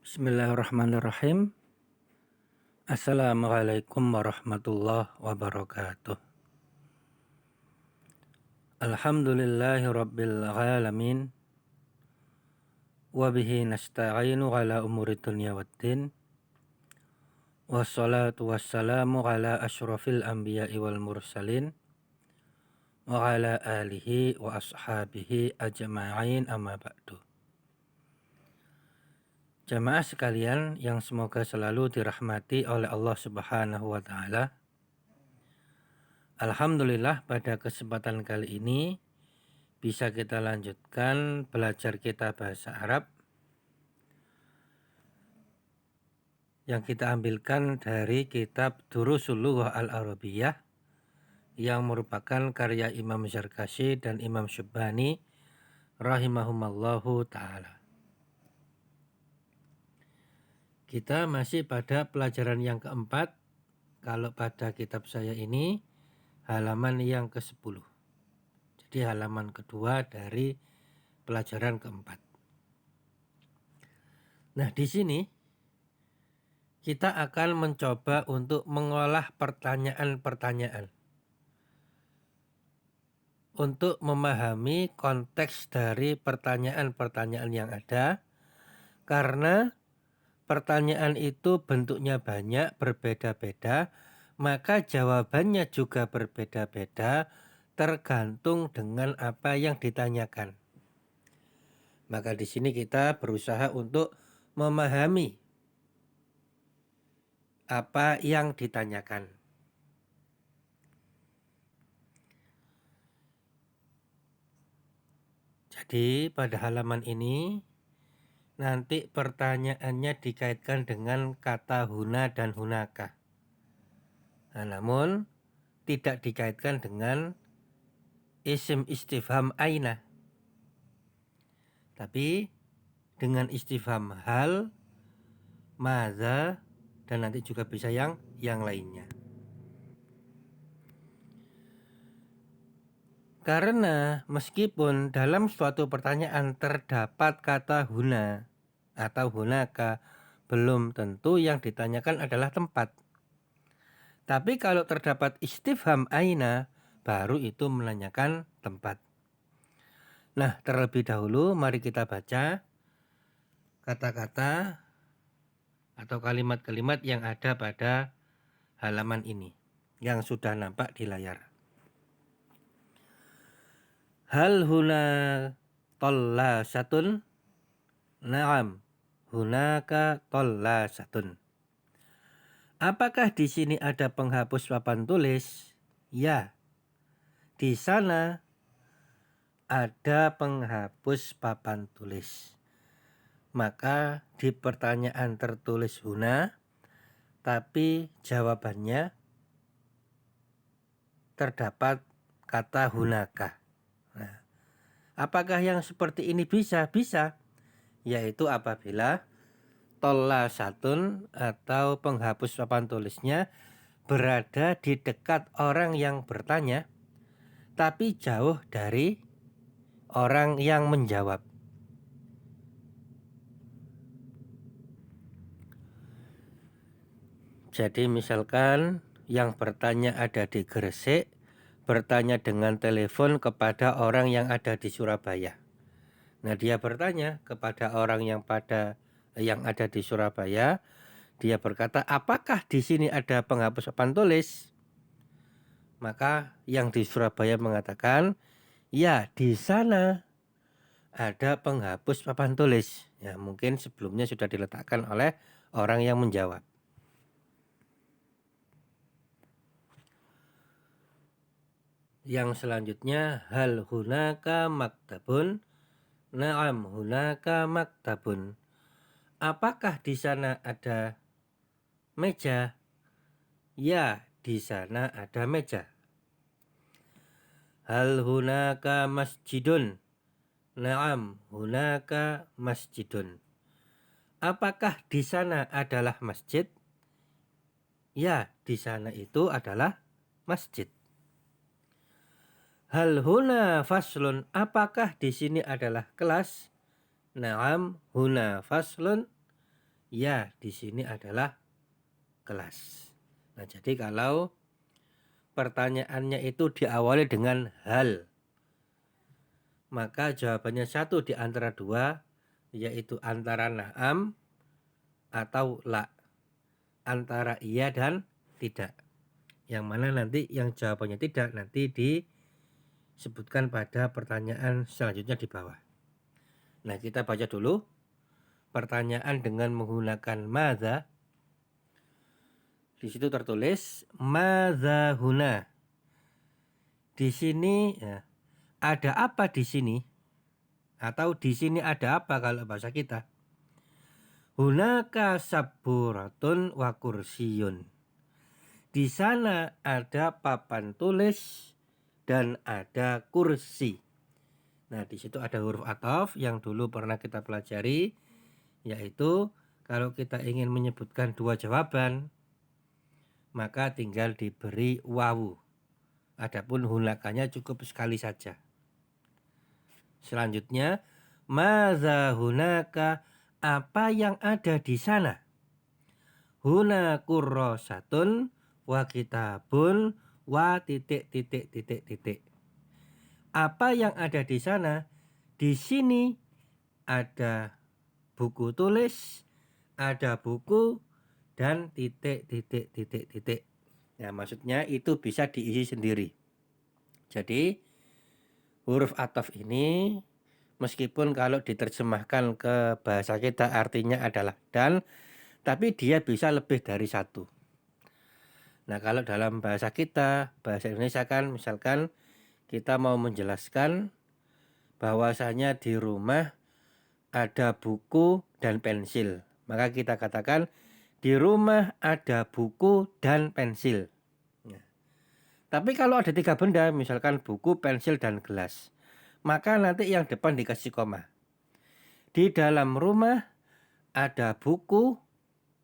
Bismillahirrahmanirrahim. Assalamualaikum warahmatullahi wabarakatuh. Alhamdulillahi rabbil alamin. Wabihi nasta'inu ala umuri dunya waddin. Wassalatu wassalamu ala ashrafil anbiya'i wal mursalin. Wa ala alihi wa ashabihi ajma'in amma ba'du. Jamaah sekalian yang semoga selalu dirahmati oleh Allah Subhanahu wa taala. Alhamdulillah pada kesempatan kali ini bisa kita lanjutkan belajar kita bahasa Arab yang kita ambilkan dari kitab Durusul Lughah Al-Arabiyah yang merupakan karya Imam Zarkashi dan Imam Syubbani rahimahumallahu ta'ala. Kita masih pada pelajaran yang keempat. Kalau pada kitab saya ini halaman yang ke-10. Jadi halaman kedua dari pelajaran keempat. Nah, di sini kita akan mencoba untuk mengolah pertanyaan-pertanyaan untuk memahami konteks dari pertanyaan-pertanyaan yang ada, karena pertanyaan itu bentuknya banyak, berbeda-beda, maka jawabannya juga berbeda-beda tergantung dengan apa yang ditanyakan. Maka di sini kita berusaha untuk memahami apa yang ditanyakan. Jadi pada halaman ini nanti pertanyaannya dikaitkan dengan kata huna dan hunaka. Nah, namun tidak dikaitkan dengan isim istifham aina. Tapi dengan istifham hal, madza, dan nanti juga bisa yang lainnya. Karena meskipun dalam suatu pertanyaan terdapat kata huna atau hunaka, belum tentu yang ditanyakan adalah tempat. Tapi kalau terdapat istifham aina, baru itu menanyakan tempat. Nah, terlebih dahulu mari kita baca kata-kata atau kalimat-kalimat yang ada pada halaman ini yang sudah nampak di layar. Hal huna tallasatun? Naam, hunaka tallasatun. Apakah di sini ada penghapus papan tulis? Ya, di sana ada penghapus papan tulis. Maka di pertanyaan tertulis huna, tapi jawabannya terdapat kata hunaka. Nah, apakah yang seperti ini bisa? Bisa, yaitu apabila tallasatun atau penghapus papan tulisnya berada di dekat orang yang bertanya, tapi jauh dari orang yang menjawab. Jadi misalkan yang bertanya ada di Gresik, bertanya dengan telepon kepada orang yang ada di Surabaya. Nah, dia bertanya kepada orang yang ada di Surabaya. Dia berkata, apakah di sini ada penghapus papan tulis? Maka yang di Surabaya mengatakan, ya, di sana ada penghapus papan tulis. Ya, mungkin sebelumnya sudah diletakkan oleh orang yang menjawab. Yang selanjutnya, hal hunaka maktabun? Naam, hunaka maktabun. Apakah di sana ada meja? Ya, di sana ada meja. Hal hunaka masjidun? Naam, hunaka masjidun. Apakah di sana adalah masjid? Ya, di sana itu adalah masjid. Hal huna faslun? Apakah di sini adalah kelas? Naam, huna faslun. Ya, di sini adalah kelas. Nah, jadi kalau pertanyaannya itu diawali dengan hal, maka jawabannya satu di antara dua, yaitu antara na'am atau la, antara iya dan tidak. Yang mana nanti yang jawabannya tidak nanti disebutkan pada pertanyaan selanjutnya di bawah. Nah, kita baca dulu pertanyaan dengan menggunakan madza. Di situ tertulis madza huna. Di sini ya, ada apa di sini? Atau di sini ada apa kalau bahasa kita? Hunaka sabburatun wa kursiyun. Di sana ada papan tulis dan ada kursi. Nah, di situ ada huruf ataf yang dulu pernah kita pelajari, yaitu kalau kita ingin menyebutkan dua jawaban, maka tinggal diberi wawu. Adapun hunakanya cukup sekali saja. Selanjutnya, madza hunaka, apa yang ada di sana? Huna kurrosatun wa kitabun wa titik titik titik titik. Apa yang ada di sana? Di sini ada buku tulis, ada buku, dan titik titik titik titik. Nah, maksudnya itu bisa diisi sendiri. Jadi huruf ataf ini meskipun kalau diterjemahkan ke bahasa kita artinya adalah dan, tapi dia bisa lebih dari satu. Nah, kalau dalam bahasa kita, bahasa Indonesia kan misalkan kita mau menjelaskan bahwasanya di rumah ada buku dan pensil. Maka kita katakan di rumah ada buku dan pensil. Nah, tapi kalau ada tiga benda, misalkan buku, pensil, dan gelas, maka nanti yang depan dikasih koma. Di dalam rumah ada buku,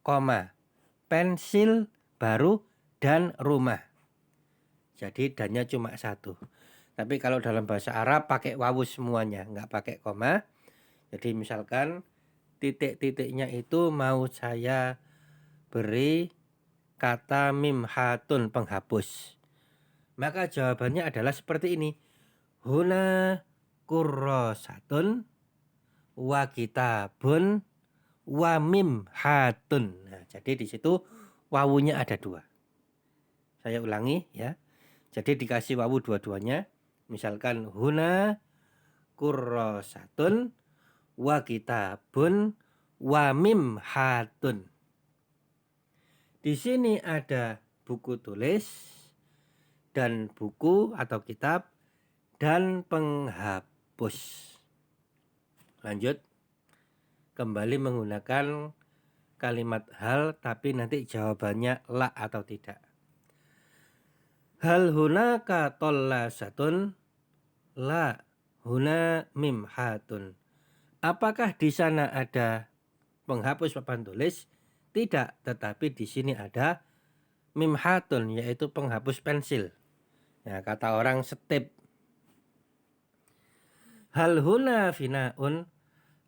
koma, pensil, baru, dan rumah. Jadi dannya cuma satu. Tapi kalau dalam bahasa Arab pakai wawu semuanya, nggak pakai koma. Jadi misalkan titik-titiknya itu mau saya beri kata mimhatun penghapus. Maka jawabannya adalah seperti ini. Huna kurrosatun wa kitabun wa mimhatun. Nah, jadi di situ wawunya ada dua. Saya ulangi ya. Jadi dikasih wawu dua-duanya. Misalkan huna kurrosatun wa kitabun wa mimhatun. Di sini ada buku tulis dan buku atau kitab dan penghapus. Lanjut. Kembali menggunakan kalimat hal tapi nanti jawabannya la atau tidak. Hal hunaka tollasatun, la huna mimhatun. Apakah di sana ada penghapus papan tulis? Tidak, tetapi di sini ada mimhatun, yaitu penghapus pensil. Nah, kata orang setip. Hal huna finaun,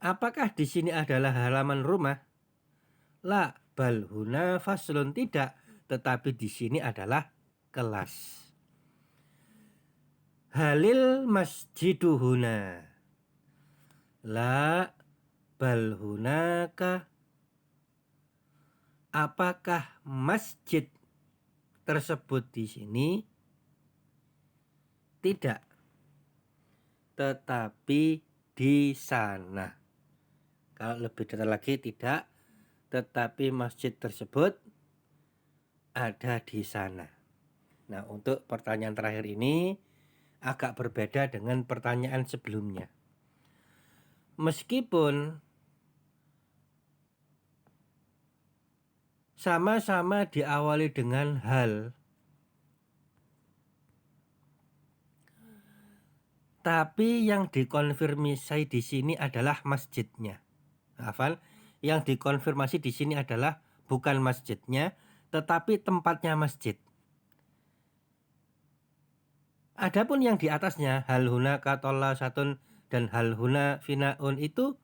apakah di sini adalah halaman rumah? La bal huna faslun, tidak, tetapi di sini adalah kelas. Halil masjidu huna. La bal hunaka, apakah masjid tersebut di sini? Tidak, tetapi di sana. Kalau lebih detail lagi tidak, tetapi masjid tersebut ada di sana. Nah, untuk pertanyaan terakhir ini agak berbeda dengan pertanyaan sebelumnya. Meskipun sama-sama diawali dengan hal, tapi yang dikonfirmasi di sini adalah masjidnya. Hafal? Yang dikonfirmasi di sini adalah bukan masjidnya, tetapi tempatnya masjid. Adapun yang di atasnya hal huna katollasatun dan hal huna finaun itu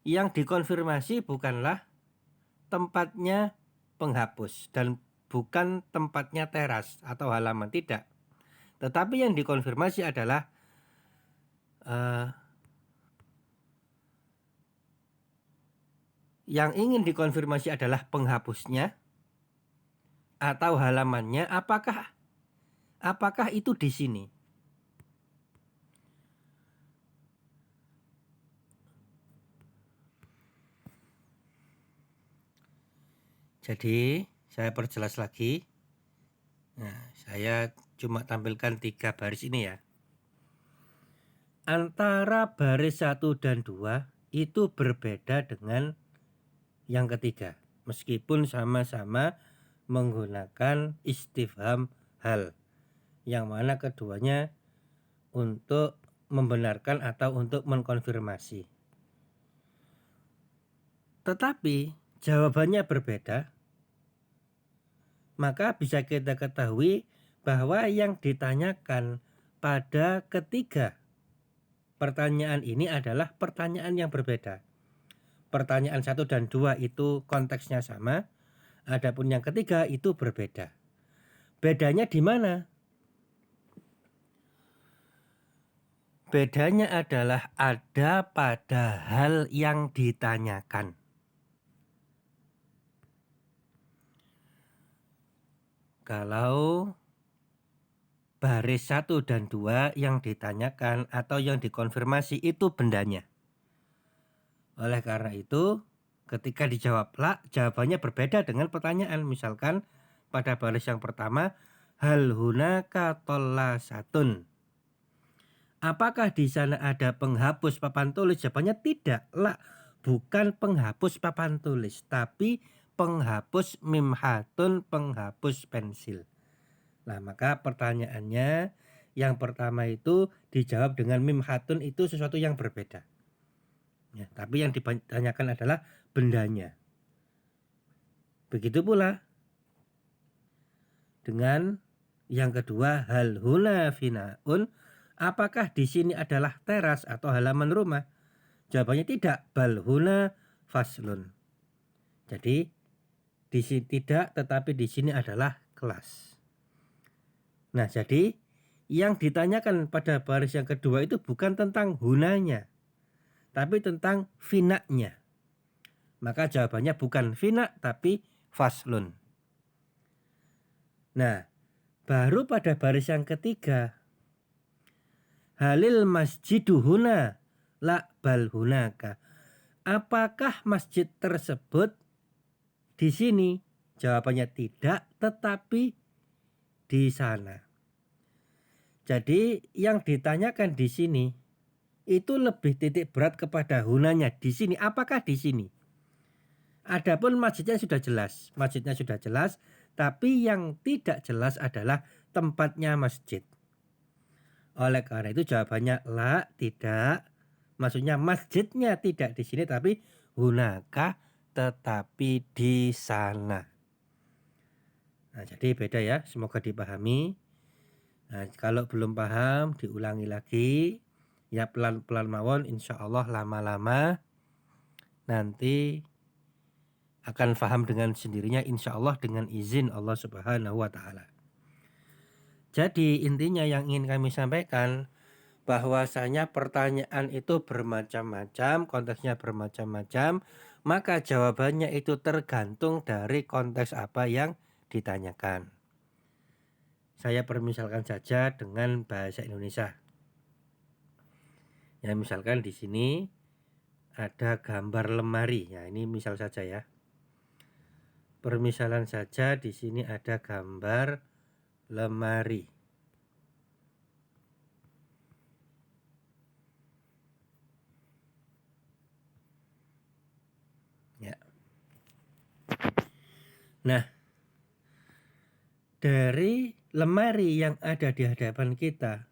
Yang dikonfirmasi bukanlah tempatnya penghapus dan bukan tempatnya teras atau halaman, tidak. Tetapi yang dikonfirmasi adalah yang ingin dikonfirmasi adalah penghapusnya atau halamannya, apakah itu di sini. Jadi saya perjelas lagi. Nah, saya cuma tampilkan 3 baris ini ya. Antara baris 1 dan 2 itu berbeda dengan yang ketiga, meskipun sama-sama menggunakan istifham hal, yang mana keduanya untuk membenarkan atau untuk mengkonfirmasi. Tetapi jawabannya berbeda, maka bisa kita ketahui bahwa yang ditanyakan pada ketiga pertanyaan ini adalah pertanyaan yang berbeda. Pertanyaan 1 dan 2 itu konteksnya sama, adapun yang ketiga itu berbeda. Bedanya di mana? Bedanya adalah ada pada hal yang ditanyakan. Kalau baris 1 dan 2 yang ditanyakan atau yang dikonfirmasi itu bendanya. Oleh karena itu, ketika dijawab la, jawabannya berbeda dengan pertanyaan. Misalkan pada baris yang pertama, hal hunaka tollasatun. Apakah di sana ada penghapus papan tulis? Jawabannya tidak. La, bukan penghapus papan tulis, tapi penghapus mimhatun, penghapus pensil. Nah, maka pertanyaannya yang pertama itu dijawab dengan mimhatun, itu sesuatu yang berbeda. Ya, tapi yang ditanyakan adalah bendanya. Begitu pula dengan yang kedua, hal huna finaun. Apakah di sini adalah teras atau halaman rumah? Jawabannya tidak, bal huna faslun. Jadi di sini tidak, tetapi di sini adalah kelas. Nah, jadi yang ditanyakan pada baris yang kedua itu bukan tentang hunanya, tapi tentang finanya. Maka jawabannya bukan fina, tapi faslun. Nah, baru pada baris yang ketiga, halil masjidu huna la bal hunaka. Apakah masjid tersebut di sini? Jawabannya tidak, tetapi di sana. Jadi yang ditanyakan di sini itu lebih titik berat kepada hunanya, di sini. Apakah di sini? Adapun masjidnya sudah jelas, tapi yang tidak jelas adalah tempatnya masjid. Oleh karena itu jawabannya la, tidak. Maksudnya masjidnya tidak di sini, tapi hunaka, tetapi di sana. Nah, jadi beda ya, semoga dipahami. Nah, kalau belum paham diulangi lagi. Ya pelan-pelan mawon, insya Allah lama-lama nanti akan paham dengan sendirinya, insya Allah dengan izin Allah Subhanahu wa Ta'ala. Jadi intinya yang ingin kami sampaikan, bahwasanya pertanyaan itu bermacam-macam, konteksnya bermacam-macam, maka jawabannya itu tergantung dari konteks apa yang ditanyakan. Saya permisalkan saja dengan bahasa Indonesia. Ya, misalkan di sini ada gambar lemari. Ya, ini misal saja ya. Permisalan saja di sini ada gambar lemari. Ya. Nah, dari lemari yang ada di hadapan kita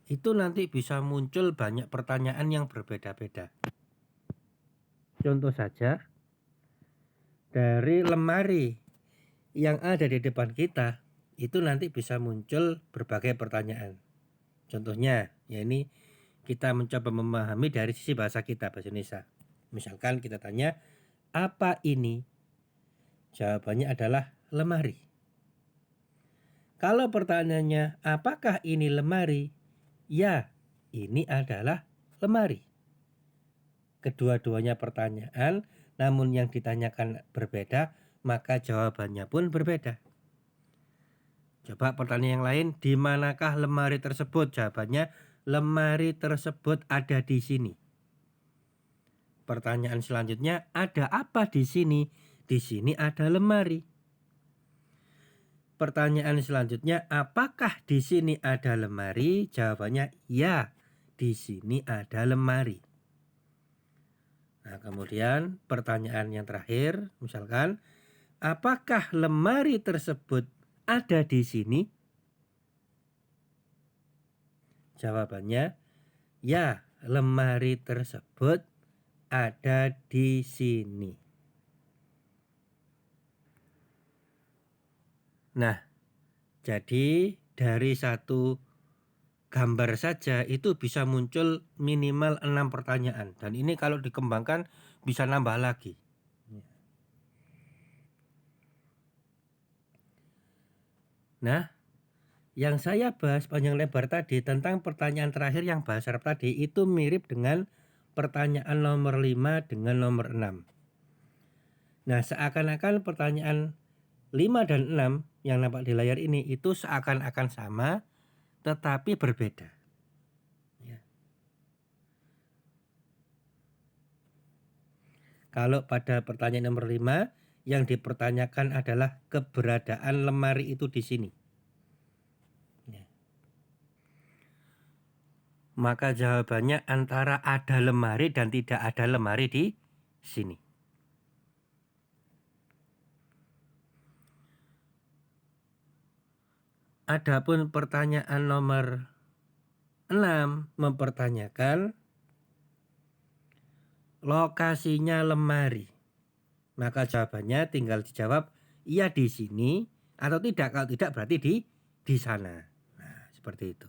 itu nanti bisa muncul banyak pertanyaan yang berbeda-beda. Contoh saja, dari lemari yang ada di depan kita itu nanti bisa muncul berbagai pertanyaan. Contohnya, ya ini kita mencoba memahami dari sisi bahasa kita, bahasa Indonesia. Misalkan kita tanya, apa ini? Jawabannya adalah lemari. Kalau pertanyaannya, apakah ini lemari? Ya, ini adalah lemari. Kedua-duanya pertanyaan, namun yang ditanyakan berbeda, maka jawabannya pun berbeda. Coba pertanyaan yang lain, di manakah lemari tersebut? Jawabannya, lemari tersebut ada di sini. Pertanyaan selanjutnya, ada apa di sini? Di sini ada lemari. Pertanyaan selanjutnya, apakah di sini ada lemari? Jawabannya, ya, di sini ada lemari. Nah, kemudian pertanyaan yang terakhir, misalkan, apakah lemari tersebut ada di sini? Jawabannya, ya, lemari tersebut ada di sini. Nah, jadi dari satu gambar saja itu bisa muncul minimal 6 pertanyaan. Dan ini kalau dikembangkan bisa nambah lagi. Nah, yang saya bahas panjang lebar tadi tentang pertanyaan terakhir yang bahasa Arab tadi itu mirip dengan pertanyaan nomor 5 dengan nomor 6. Nah, seakan-akan pertanyaan 5 dan 6 yang nampak di layar ini itu seakan-akan sama tetapi berbeda. Ya. Kalau pada pertanyaan nomor 5 yang dipertanyakan adalah keberadaan lemari itu di sini. Ya. Maka jawabannya antara ada lemari dan tidak ada lemari di sini. Adapun pertanyaan nomor 6 mempertanyakan lokasinya lemari. Maka jawabannya tinggal dijawab iya di sini atau tidak. Kalau tidak berarti di sana. Nah, seperti itu.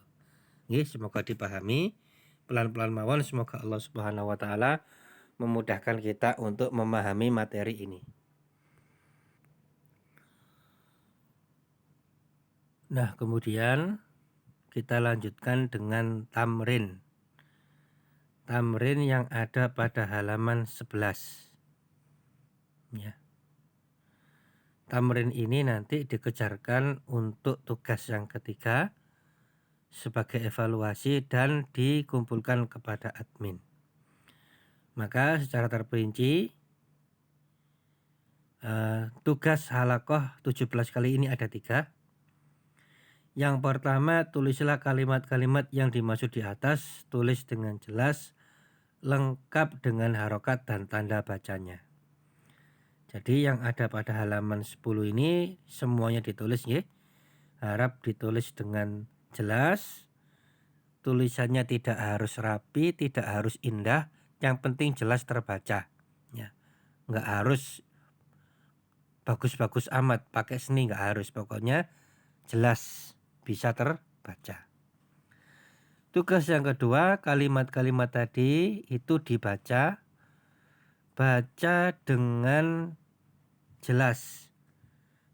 Oke, semoga dipahami. Pelan-pelan mawon, semoga Allah Subhanahu wa taala memudahkan kita untuk memahami materi ini. Nah, kemudian kita lanjutkan dengan tamrin. Tamrin yang ada pada halaman 11. Ya. Tamrin ini nanti dikejarkan untuk tugas yang ketiga sebagai evaluasi dan dikumpulkan kepada admin. Maka secara terperinci tugas halakoh 17 kali ini ada 3. Yang pertama, tulislah kalimat-kalimat yang dimaksud di atas, tulis dengan jelas, lengkap dengan harokat dan tanda bacanya. Jadi yang ada pada halaman 10 ini semuanya ditulis ya. Harap ditulis dengan jelas. Tulisannya tidak harus rapi, tidak harus indah, yang penting jelas terbaca. Ya. Nggak harus bagus-bagus amat, pakai seni nggak harus, pokoknya jelas bisa terbaca. Tugas yang kedua, kalimat-kalimat tadi itu dibaca, baca dengan jelas,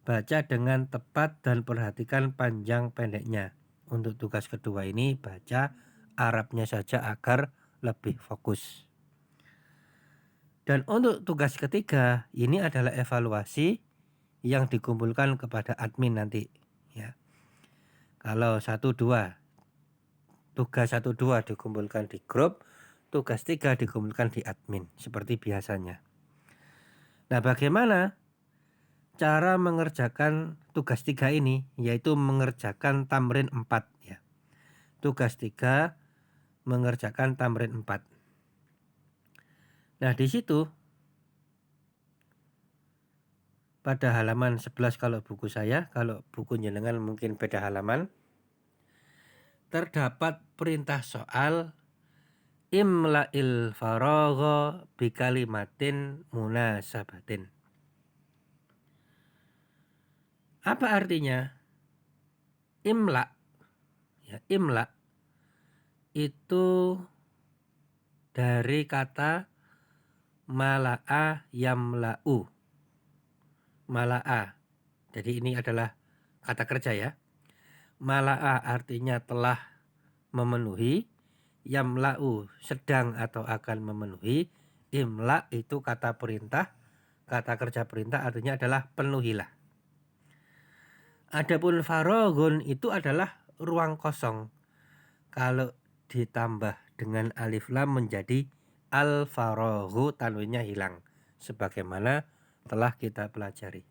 baca dengan tepat dan perhatikan panjang pendeknya. Untuk tugas kedua ini baca Arabnya saja agar lebih fokus. Dan untuk tugas ketiga ini adalah evaluasi yang dikumpulkan kepada admin nanti. Ya. Kalau 1-2 tugas 1-2 dikumpulkan di grup, tugas 3 dikumpulkan di admin seperti biasanya. Nah, bagaimana cara mengerjakan tugas 3 ini? Yaitu mengerjakan tamrin 4 ya. Tugas 3 mengerjakan tamrin 4. Nah, di situ pada halaman 11 kalau buku saya, kalau buku jenengan mungkin beda halaman, terdapat perintah soal imla'il faragha bikalimatin munasabatin. Apa artinya? Imla. Ya, imla itu dari kata mala'a yamla'u. Mala'a. Jadi ini adalah kata kerja ya. Mala'a artinya telah memenuhi, yamla'u sedang atau akan memenuhi, imla itu kata perintah, kata kerja perintah artinya adalah penuhilah. Adapun farogun itu adalah ruang kosong. Kalau ditambah dengan alif lam menjadi al-faraghu, tanwinnya hilang sebagaimana telah kita pelajari.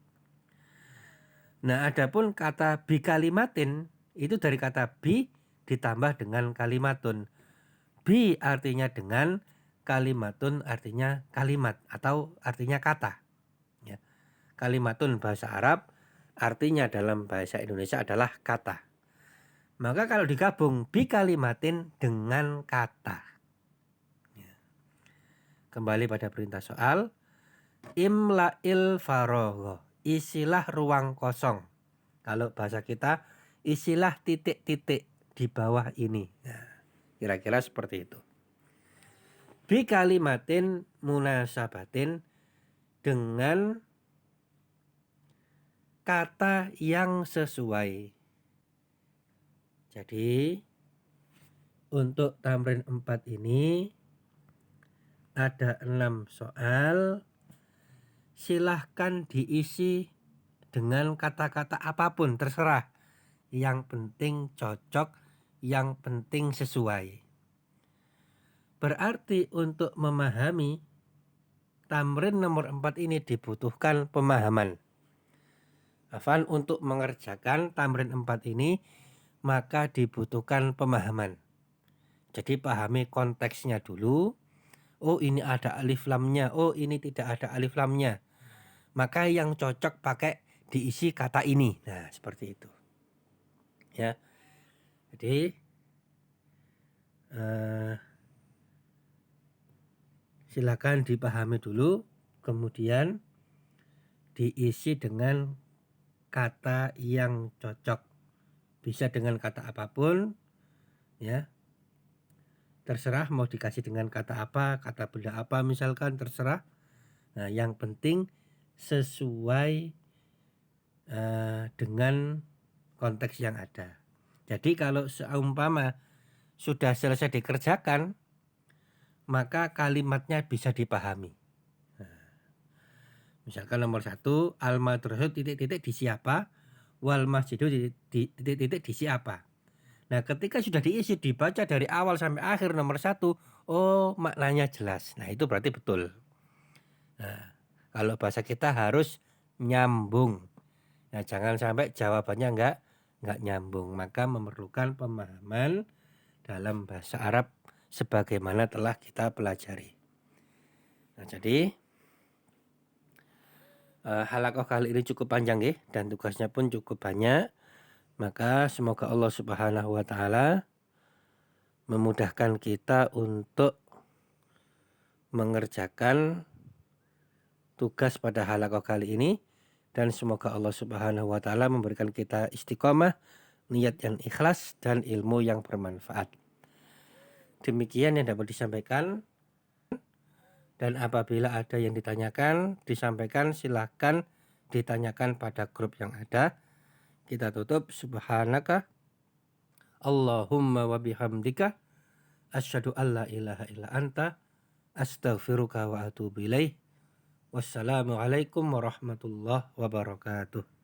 Nah, adapun kata bi kalimatin itu dari kata bi ditambah dengan kalimatun. Bi artinya dengan, kalimatun artinya kalimat atau artinya kata. Ya. Kalimatun bahasa Arab artinya dalam bahasa Indonesia adalah kata. Maka kalau digabung bi kalimatin dengan kata. Ya. Kembali pada perintah soal. Imla'il faragha, isilah ruang kosong. Kalau bahasa kita, isilah titik-titik di bawah ini. Nah, kira-kira seperti itu. Bi kalimatin munasabatin, dengan kata yang sesuai. Jadi untuk tamrin 4 ini ada 6 soal. Silahkan diisi dengan kata-kata apapun, terserah. Yang penting cocok, yang penting sesuai. Berarti untuk memahami tamrin nomor 4 ini dibutuhkan pemahaman. Afan, untuk mengerjakan tamrin 4 ini maka dibutuhkan pemahaman. Jadi pahami konteksnya dulu. Oh, ini ada alif lamnya, oh ini tidak ada alif lamnya. Maka yang cocok pakai diisi kata ini. Nah, seperti itu. Ya. Jadi silakan dipahami dulu, kemudian diisi dengan kata yang cocok. Bisa dengan kata apapun, ya. Terserah mau dikasih dengan kata apa, kata benda apa misalkan, terserah. Nah, yang penting sesuai dengan konteks yang ada. Jadi kalau seumpama sudah selesai dikerjakan, maka kalimatnya bisa dipahami. Nah, misalkan nomor 1, al madrasah titik-titik di siapa, wal masjidu titik-titik di siapa. Nah, ketika sudah diisi, dibaca dari awal sampai akhir nomor 1, oh maknanya jelas. Nah, itu berarti betul. Nah, kalau bahasa kita harus nyambung. Nah, jangan sampai jawabannya enggak nyambung, maka memerlukan pemahaman dalam bahasa Arab sebagaimana telah kita pelajari. Nah, jadi halaqah kali ini cukup panjang ya, dan tugasnya pun cukup banyak. Maka semoga Allah Subhanahu wa taala memudahkan kita untuk mengerjakan tugas pada halaqah kali ini, dan semoga Allah Subhanahu wa taala memberikan kita istiqomah, niat yang ikhlas, dan ilmu yang bermanfaat. Demikian yang dapat disampaikan, dan apabila ada yang ditanyakan, disampaikan, silahkan ditanyakan pada grup yang ada. Kita tutup. Subhanaka Allahumma wa bihamdika asyhadu an la ilaha illa anta astaghfiruka wa atubu ilaih. Wassalamualaikum warahmatullahi wabarakatuh.